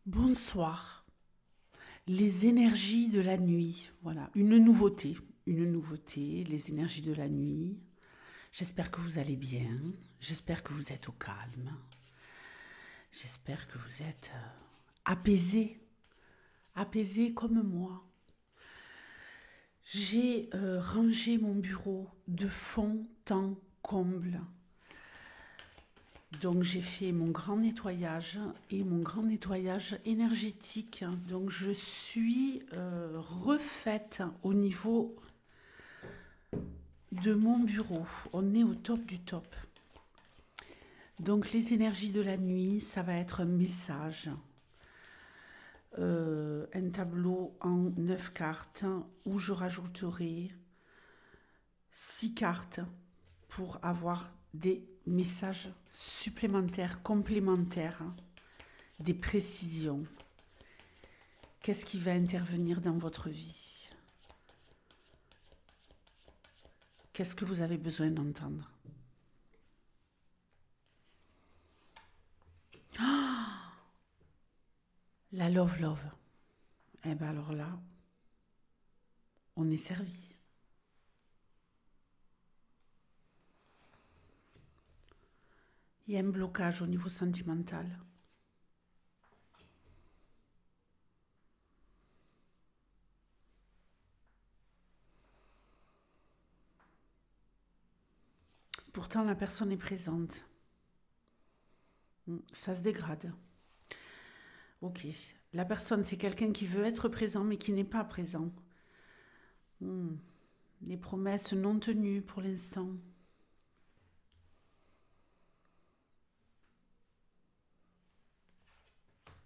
Bonsoir. Les énergies de la nuit. Voilà, une nouveauté, les énergies de la nuit. J'espère que vous allez bien. J'espère que vous êtes au calme. J'espère que vous êtes apaisé, apaisé comme moi. J'ai rangé mon bureau de fond en comble. Donc j'ai fait mon grand nettoyage et mon grand nettoyage énergétique. Donc je suis refaite au niveau de mon bureau. On est au top du top. Donc les énergies de la nuit, ça va être un message. Un tableau en 9 cartes où je rajouterai 6 cartes pour avoir des messages supplémentaires, complémentaires, des précisions. Qu'est-ce qui va intervenir dans votre vie? Qu'est-ce que vous avez besoin d'entendre? La love. Eh bien alors là, on est servi. Il y a un blocage au niveau sentimental. Pourtant, la personne est présente. Ça se dégrade. Ok. La personne, c'est quelqu'un qui veut être présent, mais qui n'est pas présent. Les promesses non tenues pour l'instant.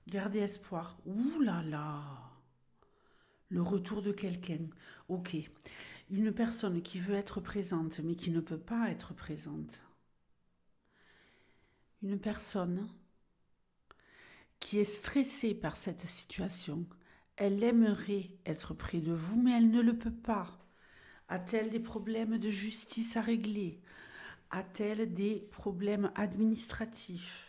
Gardez espoir. Ouh là là. Le retour de quelqu'un. Ok. Une personne qui veut être présente, mais qui ne peut pas être présente. Une personne qui est stressée par cette situation. Elle aimerait être près de vous, mais elle ne le peut pas. A-t-elle des problèmes de justice à régler? A-t-elle des problèmes administratifs?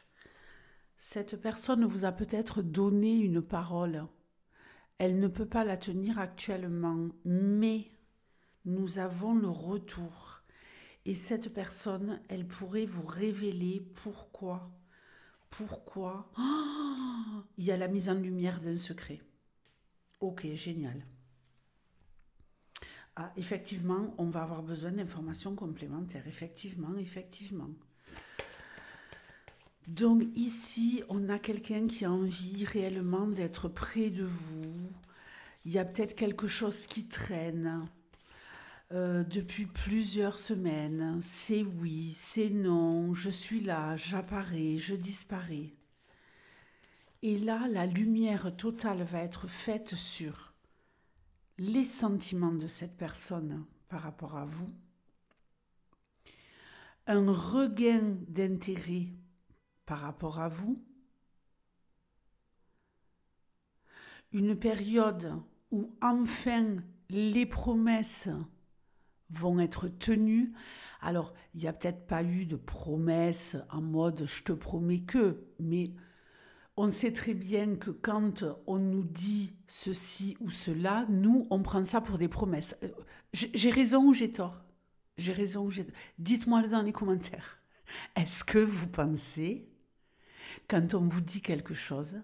Cette personne vous a peut-être donné une parole. Elle ne peut pas la tenir actuellement, mais nous avons le retour. Et cette personne, elle pourrait vous révéler pourquoi. Pourquoi il y a la mise en lumière d'un secret. Ok, génial. Ah, effectivement, on va avoir besoin d'informations complémentaires. Effectivement. Donc ici, on a quelqu'un qui a envie réellement d'être près de vous. Il y a peut-être quelque chose qui traîne depuis plusieurs semaines. C'est oui, c'est non, je suis là, j'apparais, je disparais. Et là, la lumière totale va être faite sur les sentiments de cette personne par rapport à vous, un regain d'intérêt par rapport à vous, une période où enfin les promesses vont être tenues. Alors, il n'y a peut-être pas eu de promesses en mode je te promets que, mais on sait très bien que quand on nous dit ceci ou cela, nous, on prend ça pour des promesses. J'ai raison ou j'ai tort? J'ai raison ou j'ai tort? Dites-moi dans les commentaires. Est-ce que vous pensez, quand on vous dit quelque chose,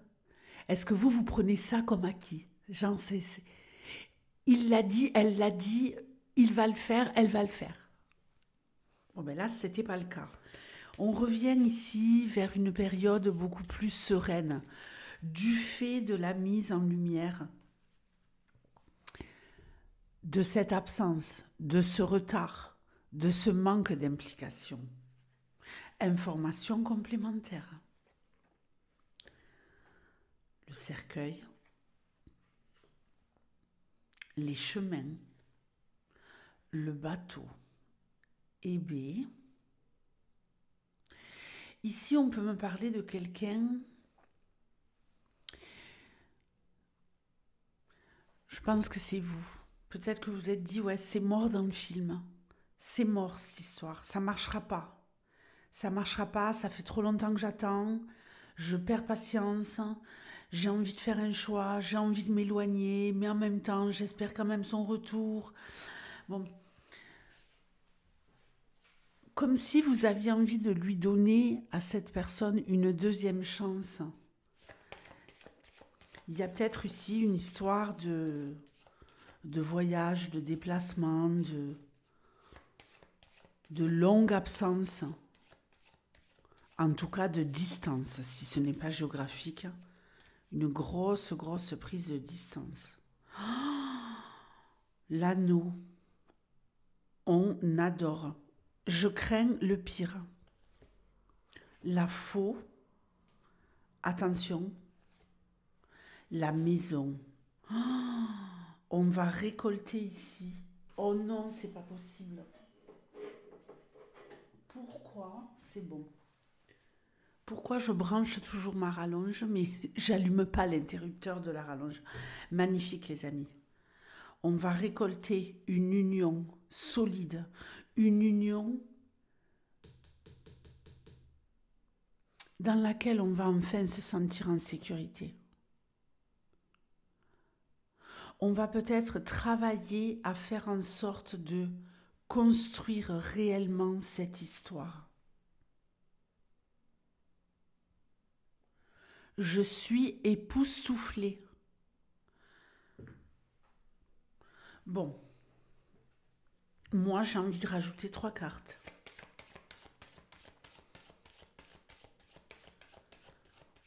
est-ce que vous prenez ça comme acquis? Genre, il l'a dit, elle l'a dit, il va le faire, elle va le faire. Bon, ben là, ce n'était pas le cas. On revient ici vers une période beaucoup plus sereine, du fait de la mise en lumière de cette absence, de ce retard, de ce manque d'implication. Information complémentaire. Le cercueil, les chemins, le bateau. Et B. Ici, on peut me parler de quelqu'un. Je pense que c'est vous. Peut-être que vous êtes dit, ouais, c'est mort dans le film. C'est mort cette histoire. Ça marchera pas. Ça marchera pas. Ça fait trop longtemps que j'attends. Je perds patience. j'ai envie de faire un choix, j'ai envie de m'éloigner, mais en même temps, j'espère quand même son retour. Bon, comme si vous aviez envie de lui donner à cette personne une deuxième chance. Il y a peut-être ici une histoire de voyage, de déplacement, de longue absence, en tout cas de distance, si ce n'est pas géographique, une grosse prise de distance. L'anneau, on adore. Je crains le pire. La faux, attention, la maison. On va récolter ici. Oh non, c'est pas possible. Pourquoi? C'est bon. Pourquoi je branche toujours ma rallonge, mais j'allume pas l'interrupteur de la rallonge. Magnifique, les amis. On va récolter une union solide, une union dans laquelle on va enfin se sentir en sécurité. On va peut-être travailler à faire en sorte de construire réellement cette histoire. Je suis époustouflée. Bon, moi j'ai envie de rajouter 3 cartes.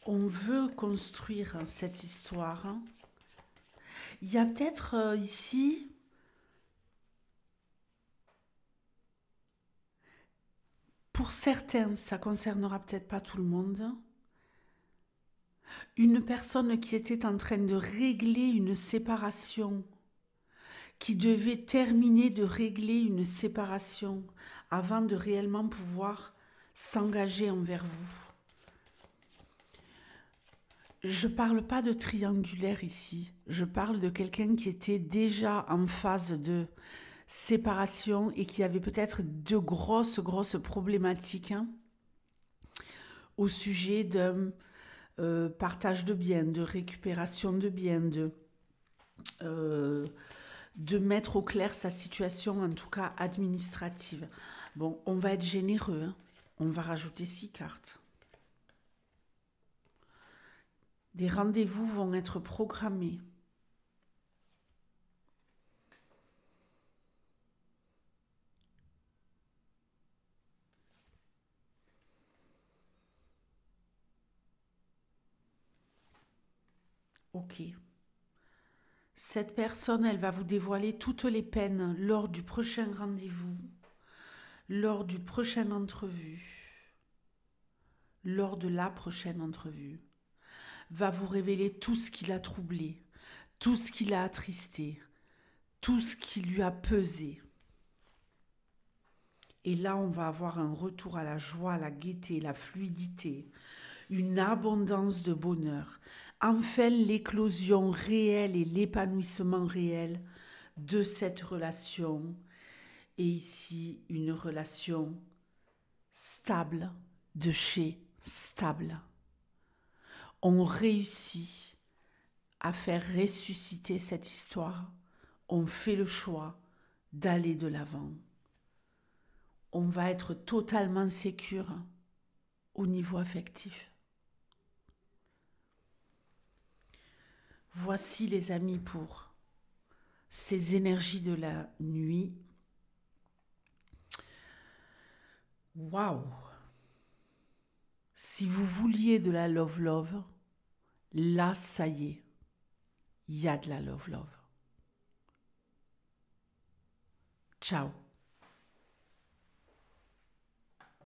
On veut construire cette histoire. Il y a peut-être ici pour certains, ça concernera peut-être pas tout le monde, une personne qui était en train de régler une séparation, qui devait terminer de régler une séparation avant de réellement pouvoir s'engager envers vous. Je ne parle pas de triangulaire ici, je parle de quelqu'un qui était déjà en phase de séparation et qui avait peut-être de grosses problématiques au sujet d'un partage de biens, de récupération de biens, de mettre au clair sa situation, en tout cas administrative. Bon, on va être généreux, on va rajouter 6 cartes. Des rendez-vous vont être programmés. Ok. Cette personne, elle va vous dévoiler toutes les peines lors du prochain rendez-vous, lors du prochain entrevue, lors de la prochaine entrevue. Va vous révéler tout ce qui l'a troublé, tout ce qui l'a attristé, tout ce qui lui a pesé. Et là, on va avoir un retour à la joie, la gaieté, la fluidité, une abondance de bonheur. Enfin, l'éclosion réelle et l'épanouissement réel de cette relation. Et ici, une relation stable, de chez stable. On réussit à faire ressusciter cette histoire. On fait le choix d'aller de l'avant. On va être totalement sécure au niveau affectif. Voici les amis pour ces énergies de la nuit. Waouh! Si vous vouliez de la love, là ça y est, il y a de la love. Ciao!